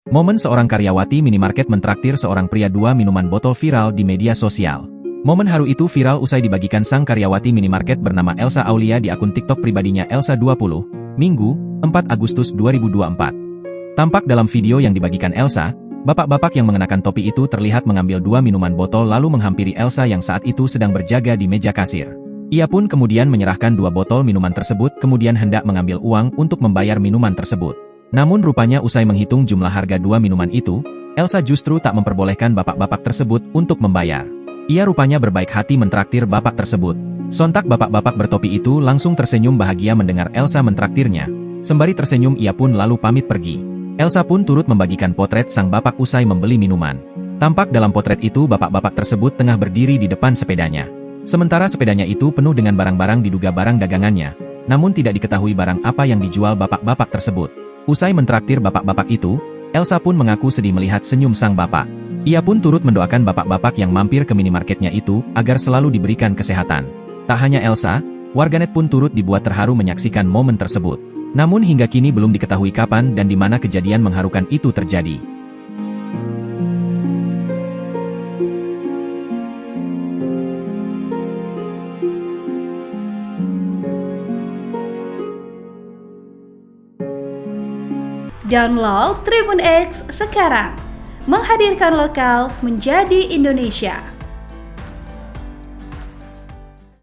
Momen seorang karyawati minimarket mentraktir seorang pria 2 minuman botol viral di media sosial. Momen haru itu viral usai dibagikan sang karyawati minimarket bernama Elsa Aulia di akun TikTok pribadinya Elsa20, Minggu, 4 Agustus 2024. Tampak dalam video yang dibagikan Elsa, bapak-bapak yang mengenakan topi itu terlihat mengambil 2 minuman botol lalu menghampiri Elsa yang saat itu sedang berjaga di meja kasir. Ia pun kemudian menyerahkan 2 botol minuman tersebut kemudian hendak mengambil uang untuk membayar minuman tersebut. Namun rupanya usai menghitung jumlah harga 2 minuman itu, Elsa justru tak memperbolehkan bapak-bapak tersebut untuk membayar. Ia rupanya berbaik hati mentraktir bapak tersebut. Sontak bapak-bapak bertopi itu langsung tersenyum bahagia mendengar Elsa mentraktirnya. Sembari tersenyum ia pun lalu pamit pergi. Elsa pun turut membagikan potret sang bapak usai membeli minuman. Tampak dalam potret itu bapak-bapak tersebut tengah berdiri di depan sepedanya. Sementara sepedanya itu penuh dengan barang-barang diduga barang dagangannya, namun tidak diketahui barang apa yang dijual bapak-bapak tersebut. Usai mentraktir bapak-bapak itu, Elsa pun mengaku sedih melihat senyum sang bapak. Ia pun turut mendoakan bapak-bapak yang mampir ke minimarketnya itu agar selalu diberikan kesehatan. Tak hanya Elsa, warganet pun turut dibuat terharu menyaksikan momen tersebut. Namun hingga kini belum diketahui kapan dan di mana kejadian mengharukan itu terjadi. Download Tribun X sekarang, menghadirkan lokal menjadi Indonesia.